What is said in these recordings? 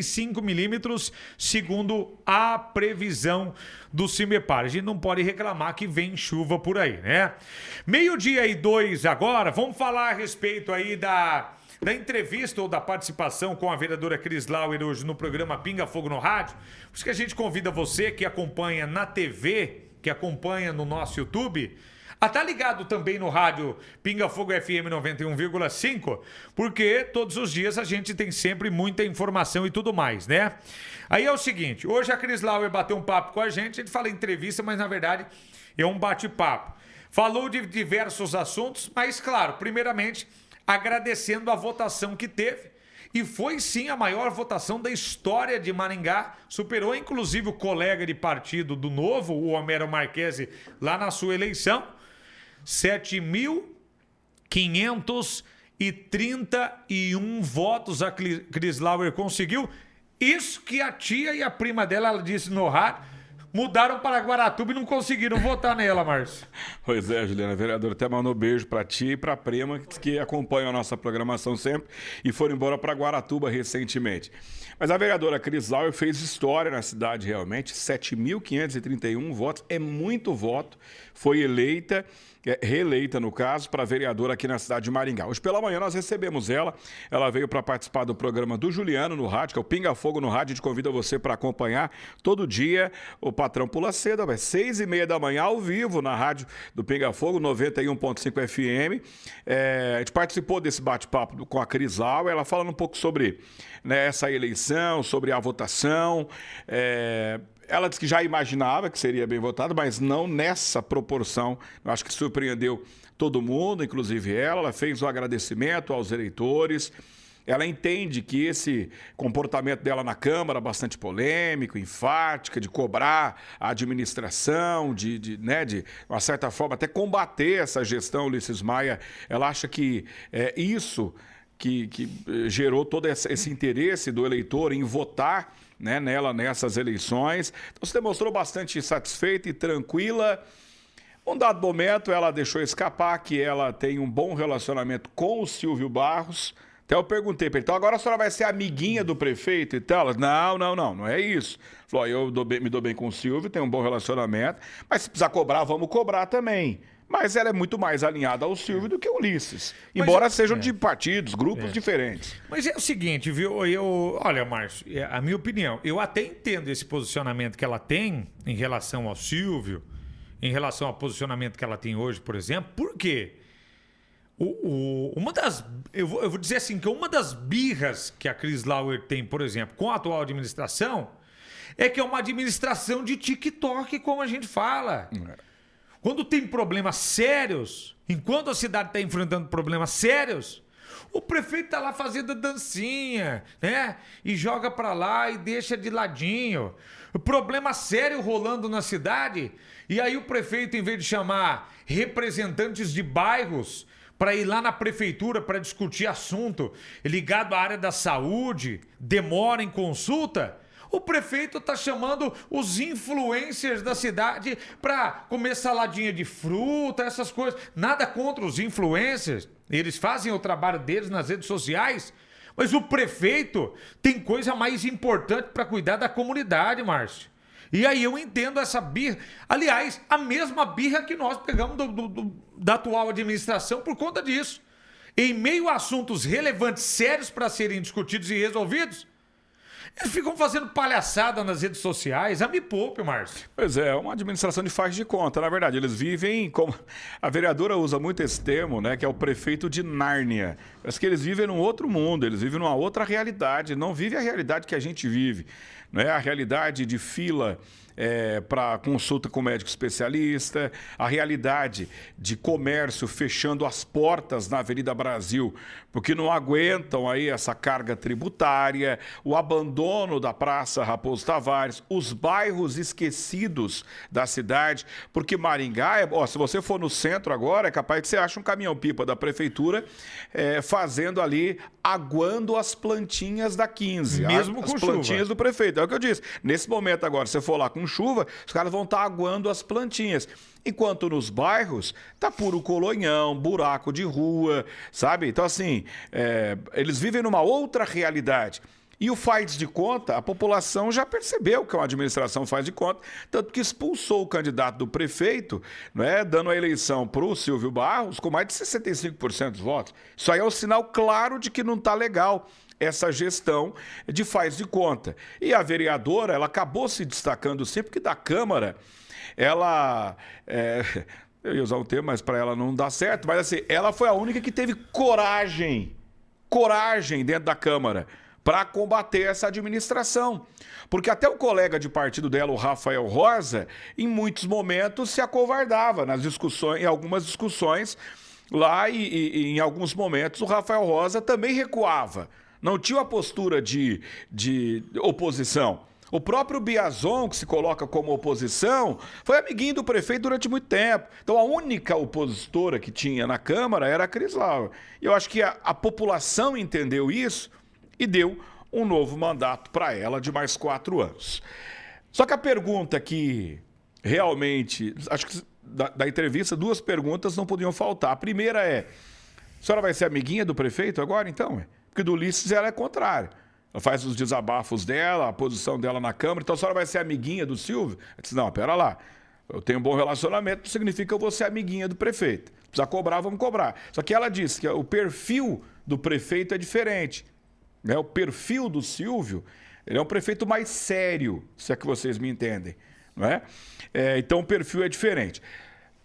5 milímetros, segundo a previsão do CIMEPAR. A gente não pode reclamar que vem chuva por aí, né? 12:02 agora, vamos falar a respeito aí da entrevista ou da participação com a vereadora Cris Lauer hoje no programa Pinga Fogo no Rádio. Por isso que a gente convida você que acompanha na TV, que acompanha no nosso YouTube, a tá ligado também no rádio Pinga Fogo FM 91,5, porque todos os dias a gente tem sempre muita informação e tudo mais, né? Aí é o seguinte, hoje a Cris Lauer bateu um papo com a gente fala entrevista, mas na verdade é um bate-papo. Falou de diversos assuntos, mas claro, primeiramente agradecendo a votação que teve. E foi sim a maior votação da história de Maringá. Superou inclusive o colega de partido do Novo, o Homero Marchese, lá na sua eleição. 7.531 votos a Cris Lauer conseguiu. Isso que a tia e a prima dela, ela disse no rádio, mudaram para Guaratuba e não conseguiram votar nela, Márcio. Pois é, Juliana, a vereadora até mandou beijo para ti e para a prima que acompanham a nossa programação sempre e foram embora para Guaratuba recentemente. Mas a vereadora Cris Lauer fez história na cidade realmente, 7.531 votos, é muito voto, foi eleita, reeleita no caso, para vereadora aqui na cidade de Maringá. Hoje pela manhã nós recebemos ela veio para participar do programa do Juliano no rádio, que é o Pinga Fogo no rádio, a gente convida você para acompanhar todo dia. O patrão pula cedo, é 6:30 da manhã ao vivo na rádio do Pinga Fogo, 91.5 FM. A gente participou desse bate-papo com a Cris Lauer, ela falando um pouco sobre, né, essa eleição, sobre a votação. Ela disse que já imaginava que seria bem votado, mas não nessa proporção. Eu acho que surpreendeu todo mundo, inclusive ela. Ela fez um agradecimento aos eleitores. Ela entende que esse comportamento dela na Câmara, bastante polêmico, enfática, de cobrar a administração, de uma certa forma, até combater essa gestão, Ulisses Maia, ela acha que isso que gerou todo esse interesse do eleitor em votar, né, nela nessas eleições. Então se demonstrou bastante satisfeita e tranquila. Um dado momento ela deixou escapar que ela tem um bom relacionamento com o Silvio Barros. Até eu perguntei para ele, então agora a senhora vai ser amiguinha do prefeito e tal? Não é isso. Falou, eu me dou bem com o Silvio, tenho um bom relacionamento, mas se precisar cobrar, vamos cobrar também. Mas ela é muito mais alinhada ao Silvio do que o Ulisses. Embora sejam de partidos, grupos diferentes. Mas é o seguinte, viu? Olha, Márcio, a minha opinião, eu até entendo esse posicionamento que ela tem em relação ao Silvio, em relação ao posicionamento que ela tem hoje, por exemplo. Por quê? Eu vou dizer assim, que uma das birras que a Cris Lauer tem, por exemplo, com a atual administração, é que é uma administração de TikTok, como a gente fala. Quando tem problemas sérios, enquanto a cidade está enfrentando problemas sérios, o prefeito está lá fazendo dancinha, né? E joga para lá e deixa de ladinho. O problema sério rolando na cidade, e aí o prefeito, em vez de chamar representantes de bairros para ir lá na prefeitura para discutir assunto ligado à área da saúde, demora em consulta, o prefeito está chamando os influencers da cidade para comer saladinha de fruta, essas coisas. Nada contra os influencers, eles fazem o trabalho deles nas redes sociais, mas o prefeito tem coisa mais importante para cuidar da comunidade, Márcio. E aí eu entendo essa birra. Aliás, a mesma birra que nós pegamos da atual administração por conta disso. Em meio a assuntos relevantes, sérios para serem discutidos e resolvidos, eles ficam fazendo palhaçada nas redes sociais. Me poupe, Márcio. Pois é uma administração de faz de conta. Na verdade, eles vivem como... A vereadora usa muito esse termo, né? Que é o prefeito de Nárnia. Parece que eles vivem num outro mundo, eles vivem numa outra realidade. Não vivem a realidade que a gente vive. Não é a realidade de fila para consulta com médico especialista, a realidade de comércio fechando as portas na Avenida Brasil, porque não aguentam aí essa carga tributária, o abandono da Praça Raposo Tavares, os bairros esquecidos da cidade, porque Maringá, se você for no centro agora, é capaz que você ache um caminhão-pipa da prefeitura fazendo ali, aguando as plantinhas da 15. Mesmo com as plantinhas chuva do prefeito. É o que eu disse. Nesse momento agora, se você for lá com chuva, os caras vão estar aguando as plantinhas. Enquanto nos bairros, tá puro colonhão, buraco de rua, sabe? Então, assim, eles vivem numa outra realidade. E o faz de conta, a população já percebeu que a administração faz de conta, tanto que expulsou o candidato do prefeito, né, dando a eleição para o Silvio Barros com mais de 65% dos votos. Isso aí é um sinal claro de que não está legal essa gestão de faz de conta. E a vereadora, ela acabou se destacando sempre, porque da Câmara, ela... eu ia usar um termo, mas para ela não dá certo, mas assim, ela foi a única que teve coragem dentro da Câmara para combater essa administração. Porque até o colega de partido dela, o Rafael Rosa, em muitos momentos se acovardava nas discussões, em algumas discussões lá e em alguns momentos o Rafael Rosa também recuava. Não tinha uma postura de oposição. O próprio Biazon, que se coloca como oposição, foi amiguinho do prefeito durante muito tempo. Então a única opositora que tinha na Câmara era a Cris Lauer. Eu acho que a população entendeu isso e deu um novo mandato para ela de mais 4 anos. Só que a pergunta que realmente... Acho que da entrevista, 2 perguntas não podiam faltar. A primeira é, a senhora vai ser amiguinha do prefeito agora, então? Porque do Ulisses ela é contrária. Ela faz os desabafos dela, a posição dela na Câmara. Então a senhora vai ser amiguinha do Silvio? Eu disse, não, pera lá. Eu tenho um bom relacionamento, não significa que eu vou ser amiguinha do prefeito. Precisa cobrar, vamos cobrar. Só que ela disse que o perfil do prefeito é diferente. O perfil do Silvio, ele é um prefeito mais sério, se é que vocês me entendem. Não é? Então o perfil é diferente.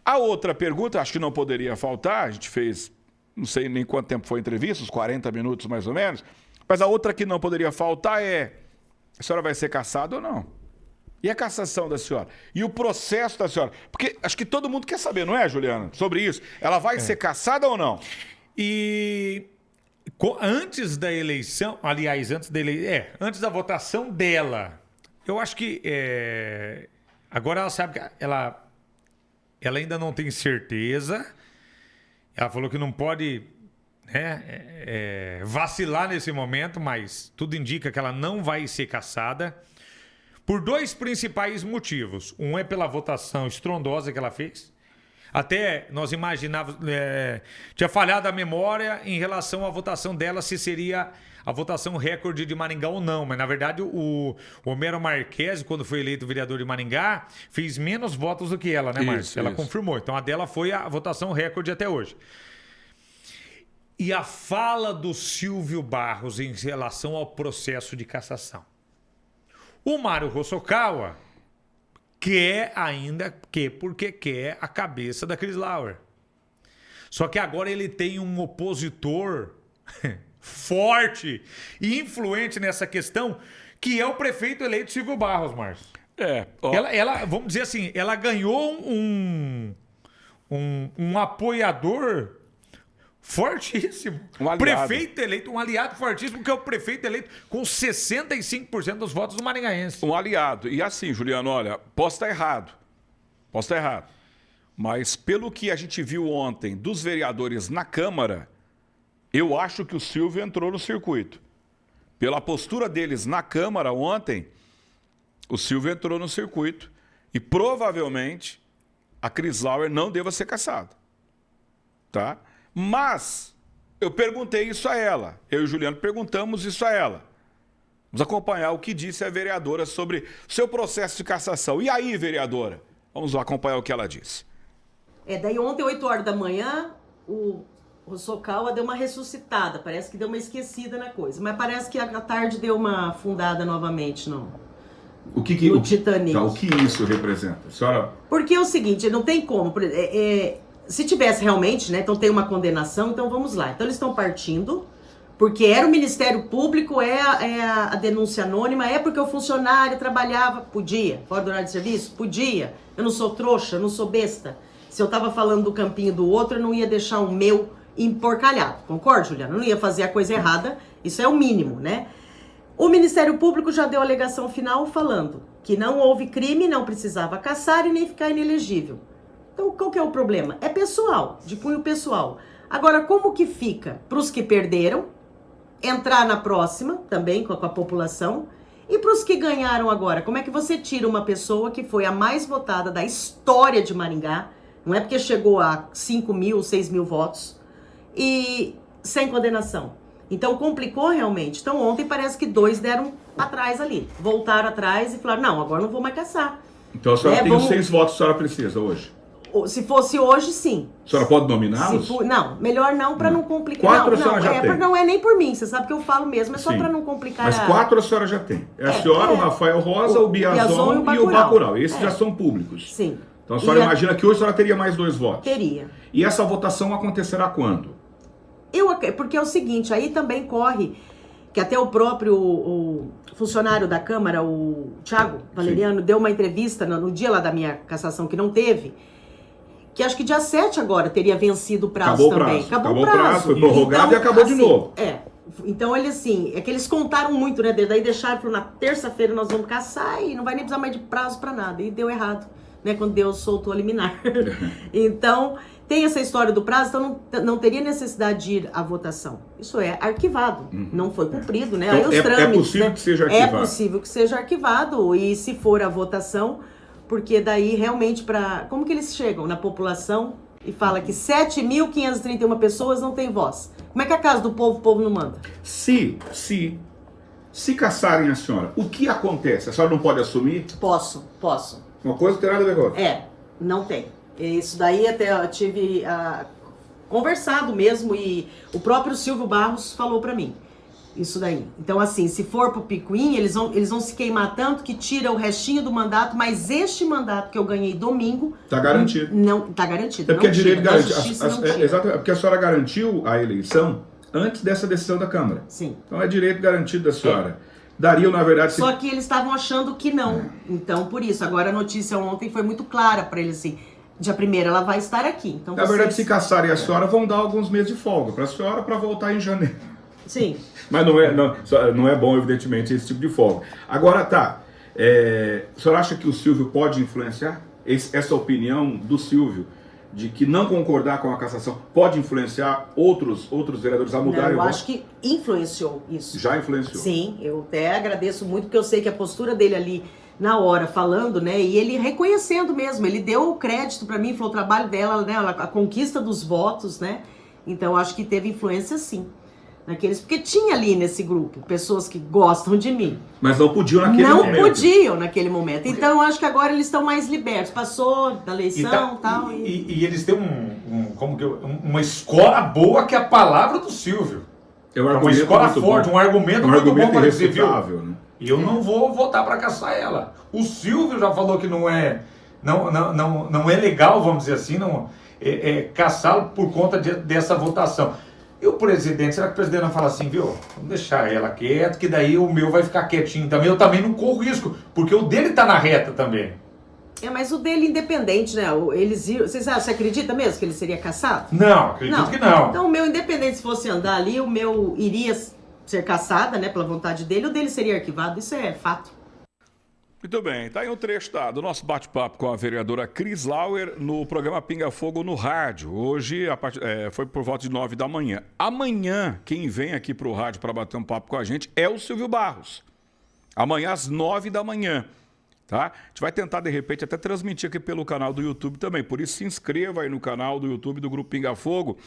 A outra pergunta, acho que não poderia faltar, a gente fez, não sei nem quanto tempo foi a entrevista, uns 40 minutos mais ou menos, mas a outra que não poderia faltar é, a senhora vai ser cassada ou não? E a cassação da senhora? E o processo da senhora? Porque acho que todo mundo quer saber, não é, Juliana? Sobre isso. Ela vai ser cassada ou não? E... antes da eleição, aliás, antes da votação dela, eu acho que agora ela sabe que ela ainda não tem certeza. Ela falou que não pode vacilar nesse momento, mas tudo indica que ela não vai ser cassada por 2 principais motivos. Um é pela votação estrondosa que ela fez. Até nós imaginávamos, tinha falhado a memória em relação à votação dela, se seria a votação recorde de Maringá ou não. Mas, na verdade, o Homero Marques, quando foi eleito vereador de Maringá, fez menos votos do que ela, né, Márcio? Ela confirmou. Então, a dela foi a votação recorde até hoje. E a fala do Silvio Barros em relação ao processo de cassação. O Mário Hosokawa quer ainda, porque quer a cabeça da Cris Lauer. Só que agora ele tem um opositor forte e influente nessa questão, que é o prefeito eleito Silvio Barros, Márcio. Ela, vamos dizer assim, ela ganhou um apoiador fortíssimo. Prefeito eleito, um aliado fortíssimo, que é o prefeito eleito com 65% dos votos do maringaense. Um aliado. E assim, Juliano, olha, posso estar errado. Mas pelo que a gente viu ontem dos vereadores na Câmara, eu acho que o Silvio entrou no circuito. Pela postura deles na Câmara ontem, o Silvio entrou no circuito e provavelmente a Cris Lauer não deva ser cassada. Tá? Mas eu perguntei isso a ela. Eu e o Juliano perguntamos isso a ela. Vamos acompanhar o que disse a vereadora sobre o seu processo de cassação. E aí, vereadora? Vamos acompanhar o que ela disse. Daí ontem, 8 horas da manhã, o Hosokawa deu uma ressuscitada. Parece que deu uma esquecida na coisa. Mas parece que à tarde deu uma afundada novamente no Titanic. O que isso representa? A senhora... Porque é o seguinte, não tem como... se tivesse realmente, né? Então tem uma condenação, então vamos lá. Então eles estão partindo, porque era o Ministério Público, a denúncia anônima, porque o funcionário trabalhava, podia, fora do horário de serviço, podia. Eu não sou trouxa, eu não sou besta. Se eu tava falando do campinho do outro, eu não ia deixar o meu emporcalhado. Concorda, Juliana? Eu não ia fazer a coisa errada, isso é o mínimo, né? O Ministério Público já deu a alegação final falando que não houve crime, não precisava cassar e nem ficar inelegível. Então, qual que é o problema? É pessoal, de cunho pessoal. Agora, como que fica para os que perderam, entrar na próxima, também com a população, e para os que ganharam agora? Como é que você tira uma pessoa que foi a mais votada da história de Maringá, não é porque chegou a 5 mil, 6 mil votos, e sem condenação? Então complicou realmente. Então ontem parece que 2 deram atrás ali. Voltaram atrás e falaram, não, agora não vou mais caçar. Então a senhora tem os 6 votos que a senhora precisa hoje? Se fosse hoje, sim. A senhora pode nominá-los? Não, melhor não, para não complicar. 4 a senhora já tem. Não é nem por mim, você sabe que eu falo mesmo, é só Sim. para não complicar. Mas 4 a senhora já tem. É a senhora, o Rafael Rosa, o Biazon e o Bacurau. Esses já são públicos. Sim. Então a senhora imagina que hoje a senhora teria mais 2 votos? Teria. E essa votação acontecerá quando? Porque é o seguinte, aí também corre, que até o próprio funcionário da Câmara, o Thiago Valeriano, deu uma entrevista no dia lá da minha cassação, que não teve, que acho que dia 7 agora teria vencido o prazo também. Acabou o prazo. Foi prorrogado então, e acabou de novo. Então ele assim, é que eles contaram muito, né? Daí deixaram, falaram, na terça-feira nós vamos caçar e não vai nem precisar mais de prazo para nada. E deu errado, né? Quando Deus soltou a liminar. Então, tem essa história do prazo, então não teria necessidade de ir à votação. Isso é arquivado, não foi cumprido, né? Então, aí os trâmites, possível que seja arquivado. É possível que seja arquivado, e se for a votação, porque daí realmente como que eles chegam na população e falam que 7.531 pessoas não têm voz? Como é que é a casa do povo, o povo não manda? Se caçarem a senhora, o que acontece? A senhora não pode assumir? Posso. Uma coisa não tem nada a ver com outra. Não tem. Isso daí até eu tive conversado mesmo, e o próprio Silvio Barros falou pra mim. Isso daí. Então, assim, se for pro Picuim, eles vão se queimar tanto que tira o restinho do mandato, mas este mandato que eu ganhei domingo... Tá garantido. Não, tá garantido. É porque é direito garantido. Exatamente, porque a senhora garantiu a eleição antes dessa decisão da Câmara. Sim. Então é direito garantido da senhora. Dariam, na verdade... Só que eles estavam achando que não. Então, por isso. Agora a notícia ontem foi muito clara pra eles, assim... Dia 1º ela vai estar aqui. Então, na verdade, se caçarem a senhora, vão dar alguns meses de folga pra senhora para voltar em janeiro. Sim. Mas não é bom, evidentemente, esse tipo de folga. Agora, tá. A senhora acha que o Silvio pode influenciar? Essa opinião do Silvio de que não concordar com a cassação pode influenciar outros vereadores a mudarem o voto? Eu acho que influenciou isso. Já influenciou? Sim, eu até agradeço muito, porque eu sei que a postura dele ali na hora, falando, né, e ele reconhecendo mesmo, ele deu o crédito pra mim, falou o trabalho dela, né, a conquista dos votos, né, então acho que teve influência sim, porque tinha ali nesse grupo pessoas que gostam de mim. Mas não podiam naquele momento. Não podiam naquele momento, então eu acho que agora eles estão mais libertos, passou da eleição tal, e eles têm uma escola boa, que é a palavra do Silvio. É uma escola forte, um argumento muito bom para dizer, viu? Né? E eu não vou votar para caçar ela. O Silvio já falou que não é legal, vamos dizer assim, caçá-lo por conta dessa votação. E o presidente, será que o presidente não fala assim, viu? Vamos deixar ela quieta, que daí o meu vai ficar quietinho também. Eu também não corro risco, porque o dele tá na reta também. Mas o dele independente, né? Você acredita mesmo que ele seria caçado? Não, acredito que não. Então o meu independente, se fosse andar ali, o meu iria ser caçada, né, pela vontade dele, o dele seria arquivado, isso é fato. Muito bem, tá aí um trecho do nosso bate-papo com a vereadora Cris Lauer no programa Pinga Fogo no rádio. Hoje foi por volta de 9 da manhã. Amanhã, quem vem aqui pro rádio para bater um papo com a gente é o Silvio Barros. Amanhã às 9 da manhã. Tá? A gente vai tentar, de repente, até transmitir aqui pelo canal do YouTube também. Por isso, se inscreva aí no canal do YouTube do Grupo Pinga Fogo.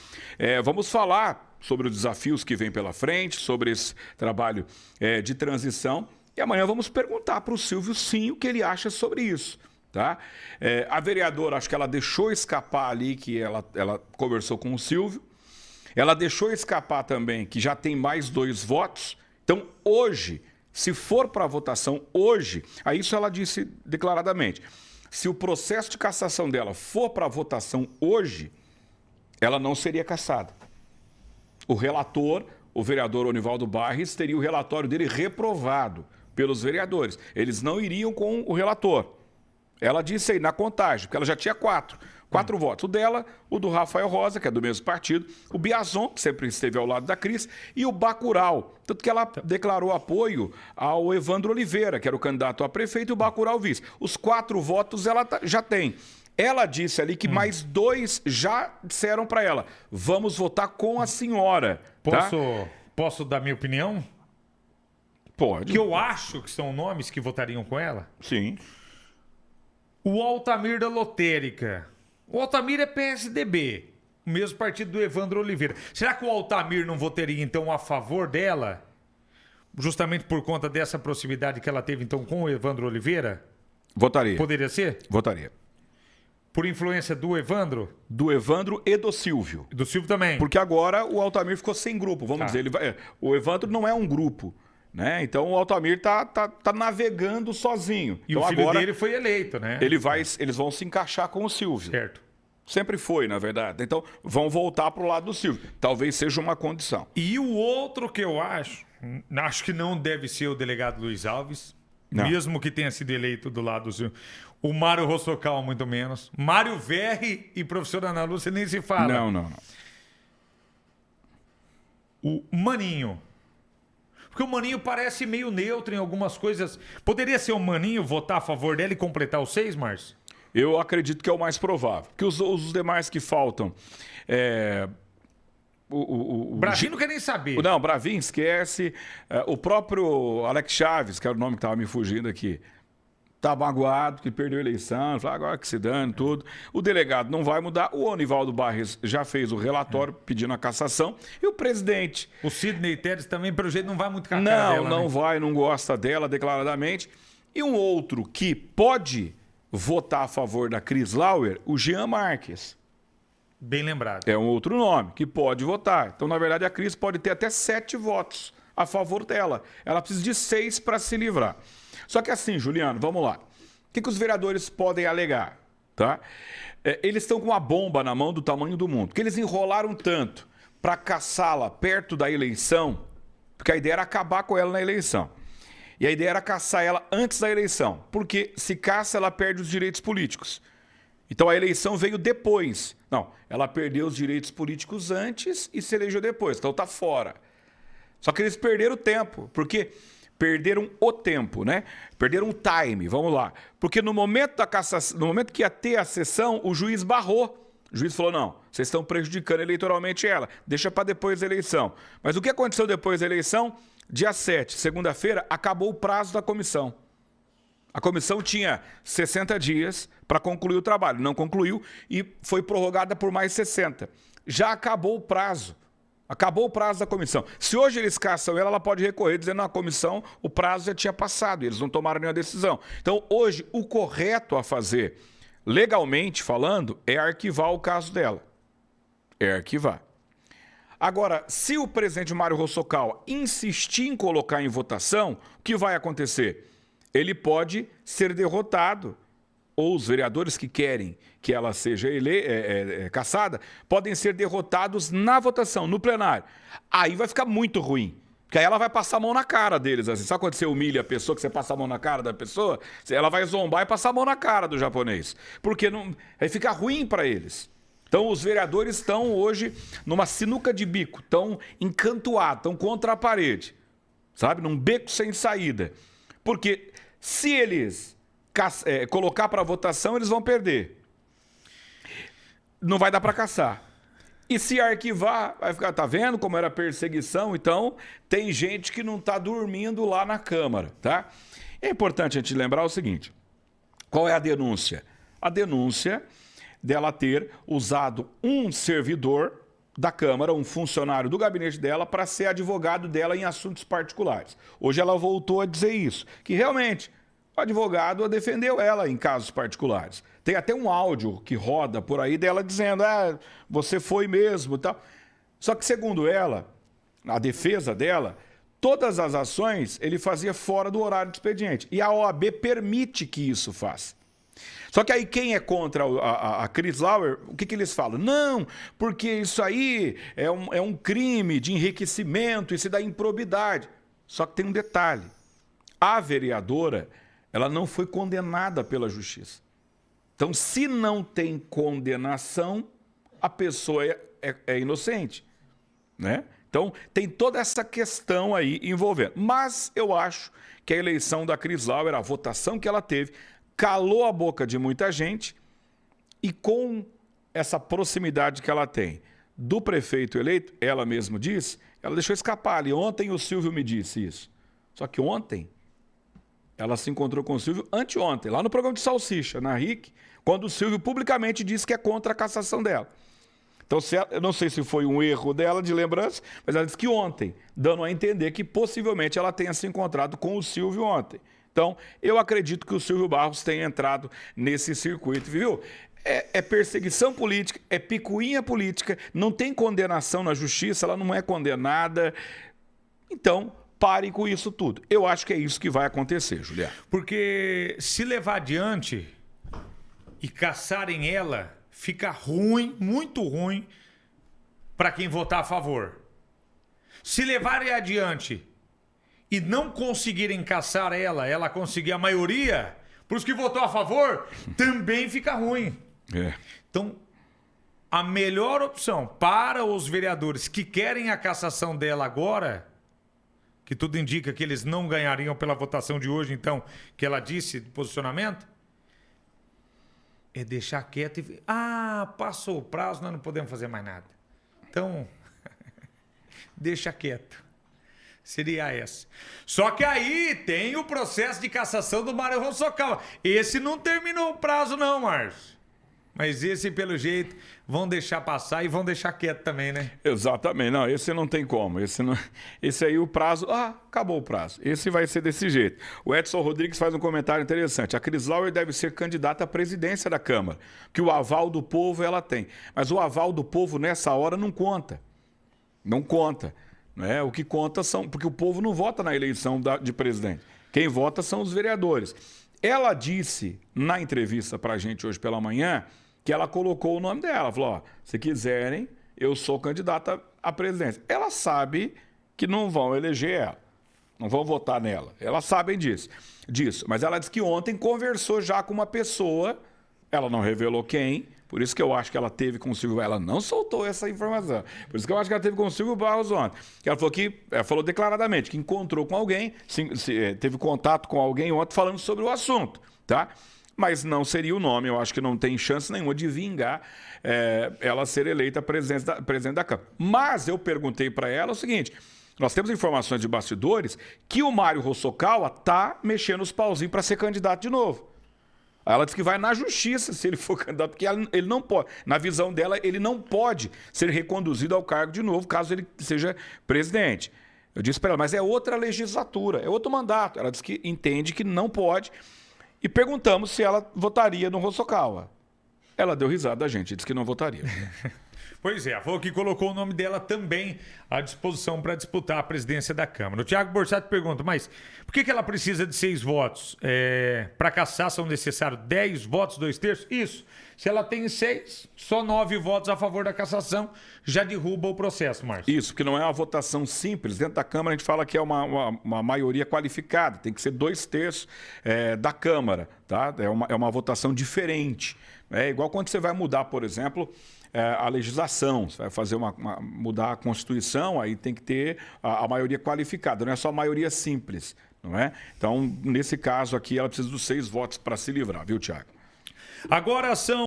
Vamos falar sobre os desafios que vem pela frente, sobre esse trabalho de transição. E amanhã vamos perguntar para o Silvio, sim, o que ele acha sobre isso. Tá? A vereadora, acho que ela deixou escapar ali que ela conversou com o Silvio. Ela deixou escapar também que já tem mais 2 votos. Então, hoje... Se for para a votação hoje, aí isso ela disse declaradamente, se o processo de cassação dela for para a votação hoje, ela não seria cassada. O relator, o vereador Onivaldo Barres, teria o relatório dele reprovado pelos vereadores. Eles não iriam com o relator. Ela disse aí na contagem, porque ela já tinha 4 votos. O dela, o do Rafael Rosa, que é do mesmo partido, o Biazon, que sempre esteve ao lado da Cris, e o Bacurau. Tanto que ela declarou apoio ao Evandro Oliveira, que era o candidato a prefeito, e o Bacurau vice. Os 4 votos ela já tem. Ela disse ali que mais 2 já disseram para ela, vamos votar com a senhora. Posso dar minha opinião? Pode. Que eu acho que são nomes que votariam com ela? Sim. O Altamir da Lotérica. O Altamir é PSDB. o mesmo partido do Evandro Oliveira. Será que o Altamir não votaria, então, a favor dela? Justamente por conta dessa proximidade que ela teve, então, com o Evandro Oliveira? Votaria. Poderia ser? Votaria. Por influência do Evandro? Do Evandro e do Silvio. Do Silvio também. Porque agora o Altamir ficou sem grupo, vamos dizer. O Evandro não é um grupo, né? Então o Altamir tá navegando sozinho. E então, o filho agora, dele foi eleito, né? Eles vão se encaixar com o Silvio. Certo. Sempre foi, na verdade. Então vão voltar para o lado do Silvio. Talvez seja uma condição. E o outro que eu acho que não deve ser o delegado Luiz Alves, não. Mesmo que tenha sido eleito do lado do Silvio. O Mário Rossocal, muito menos. Mário Verri e professora Ana Lúcia nem se fala. Não. O Maninho. Porque o Maninho parece meio neutro em algumas coisas. Poderia ser o Maninho votar a favor dela e completar os 6, Márcio? Eu acredito que é o mais provável. Que os demais que faltam... Bravinho não quer nem saber. Não, Bravinho esquece. O próprio Alex Chaves, que era o nome que estava me fugindo aqui, tá magoado, que perdeu a eleição, fala agora que se dane, tudo. O delegado não vai mudar. O Onivaldo Barres já fez o relatório pedindo a cassação. E o presidente... O Sidney Teres também, pelo jeito, não vai muito com a cara dela, não né? vai, não gosta dela declaradamente. E um outro que pode votar a favor da Cris Lauer, o Jean Marques. Bem lembrado. É um outro nome que pode votar. Então, na verdade, a Cris pode ter até 7 votos a favor dela. Ela precisa de 6 para se livrar. Só que assim, Juliano, vamos lá. O que os vereadores podem alegar? Tá? Eles estão com uma bomba na mão do tamanho do mundo. Porque eles enrolaram tanto para caçá-la perto da eleição, porque a ideia era acabar com ela na eleição. E a ideia era caçar ela antes da eleição. Porque se caça, ela perde os direitos políticos. Então a eleição veio depois. Não, ela perdeu os direitos políticos antes e se elegeu depois. Então tá fora. Só que eles perderam o tempo, porque perderam o tempo, né? Perderam o time, vamos lá. Porque no momento da cassação, no momento que ia ter a sessão, o juiz barrou. O juiz falou, não, vocês estão prejudicando eleitoralmente ela, deixa para depois da eleição. Mas o que aconteceu depois da eleição? Dia 7, segunda-feira, acabou o prazo da comissão. A comissão tinha 60 dias para concluir o trabalho. Não concluiu e foi prorrogada por mais 60. Já acabou o prazo. Acabou o prazo da comissão. Se hoje eles caçam ela, ela pode recorrer dizendo na comissão o prazo já tinha passado e eles não tomaram nenhuma decisão. Então, hoje, o correto a fazer, legalmente falando, é arquivar o caso dela. É arquivar. Agora, se o presidente Mário Rossocal insistir em colocar em votação, o que vai acontecer? Ele pode ser derrotado, ou os vereadores que querem que ela seja cassada, podem ser derrotados na votação, no plenário. Aí vai ficar muito ruim, porque aí ela vai passar a mão na cara deles. Assim. Sabe quando você humilha a pessoa, que você passa a mão na cara da pessoa? Ela vai zombar e passar a mão na cara do japonês, porque não, aí fica ruim para eles. Então os vereadores estão hoje numa sinuca de bico, estão encantoados, estão contra a parede, sabe? Num beco sem saída. Porque se eles colocar para votação, eles vão perder. Não vai dar para caçar. E se arquivar, vai ficar, tá vendo como era perseguição? Então, tem gente que não está dormindo lá na Câmara, tá? É importante a gente lembrar o seguinte, qual é a denúncia? A denúncia dela ter usado um servidor da Câmara, um funcionário do gabinete dela, para ser advogado dela em assuntos particulares. Hoje ela voltou a dizer isso, que realmente o advogado defendeu ela em casos particulares. Tem até um áudio que roda por aí dela dizendo, você foi mesmo, tal. Só que segundo ela, a defesa dela, todas as ações ele fazia fora do horário de expediente. E a OAB permite que isso faça. Só que aí quem é contra a Cris Lauer, o que eles falam? Não, porque isso aí é um crime de enriquecimento, isso dá improbidade. Só que tem um detalhe. A vereadora, ela não foi condenada pela justiça. Então, se não tem condenação, a pessoa é inocente, né? Então, tem toda essa questão aí envolvendo. Mas eu acho que a eleição da Cris Lauer, a votação que ela teve, calou a boca de muita gente e com essa proximidade que ela tem do prefeito eleito, ela mesma disse, ela deixou escapar ali. Ontem o Silvio me disse isso. Só que ontem ela se encontrou com o Silvio anteontem, lá no programa de Salsicha, na RIC, quando o Silvio publicamente disse que é contra a cassação dela. Então, eu não sei se foi um erro dela de lembrança, mas ela disse que ontem, dando a entender que possivelmente ela tenha se encontrado com o Silvio ontem. Então, eu acredito que o Silvio Barros tenha entrado nesse circuito, viu? É perseguição política, é picuinha política, não tem condenação na justiça, ela não é condenada. Então, parem com isso tudo. Eu acho que é isso que vai acontecer, Juliano. Porque se levar adiante e caçarem ela, fica ruim, muito ruim, para quem votar a favor. Se levarem adiante e não conseguirem caçar ela conseguir a maioria, para os que votou a favor, também fica ruim. Então, a melhor opção para os vereadores que querem a cassação dela agora, que tudo indica que eles não ganhariam pela votação de hoje, então, que ela disse de posicionamento, é deixar quieto e... passou o prazo, nós não podemos fazer mais nada. Então, deixa quieto. Seria essa. Só que aí tem o processo de cassação do Mário Hosokawa. Esse não terminou o prazo não, Márcio. Mas esse, pelo jeito, vão deixar passar e vão deixar quieto também, né? Exatamente. Não, esse não tem como. Esse aí o prazo... acabou o prazo. Esse vai ser desse jeito. O Edson Rodrigues faz um comentário interessante. A Cris Lauer deve ser candidata à presidência da Câmara, que o aval do povo ela tem. Mas o aval do povo, nessa hora, não conta. Não conta. Né? O que conta são... Porque o povo não vota na eleição de presidente. Quem vota são os vereadores. Ela disse, na entrevista pra gente hoje pela manhã, que ela colocou o nome dela. Falou, se quiserem, eu sou candidata à presidência. Ela sabe que não vão eleger ela. Não vão votar nela. Elas sabem disso. Mas ela disse que ontem conversou já com uma pessoa, ela não revelou quem, por isso que eu acho que ela teve com o Silvio... Ela não soltou essa informação. Por isso que eu acho que ela teve com o Silvio Barros ontem. Ela falou declaradamente que encontrou com alguém, teve contato com alguém ontem falando sobre o assunto, tá? Mas não seria o nome, eu acho que não tem chance nenhuma de vingar ela ser eleita presidente da Câmara. Mas eu perguntei para ela o seguinte, nós temos informações de bastidores que o Mário Hosokawa tá mexendo os pauzinhos para ser candidato de novo. Ela disse que vai na justiça se ele for candidato, porque ele não pode, na visão dela, ele não pode ser reconduzido ao cargo de novo, caso ele seja presidente. Eu disse para ela, mas é outra legislatura, é outro mandato. Ela disse que entende que não pode. E perguntamos se ela votaria no Hosokawa. Ela deu risada da gente, disse que não votaria. Pois é, falou que colocou o nome dela também à disposição para disputar a presidência da Câmara. O Tiago Borsato pergunta, mas por que ela precisa de 6 votos? Para cassar são necessários 10 votos, 2/3? Isso. Se ela tem 6, só 9 votos a favor da cassação, já derruba o processo, Márcio. Isso, porque não é uma votação simples. Dentro da Câmara a gente fala que é uma maioria qualificada, tem que ser 2/3 da Câmara, tá? É uma votação diferente. É igual quando você vai mudar, por exemplo... a legislação, você vai fazer mudar a Constituição, aí tem que ter a maioria qualificada, não é só a maioria simples, não é? Então, nesse caso aqui, ela precisa dos 6 votos para se livrar, viu, Tiago? Agora são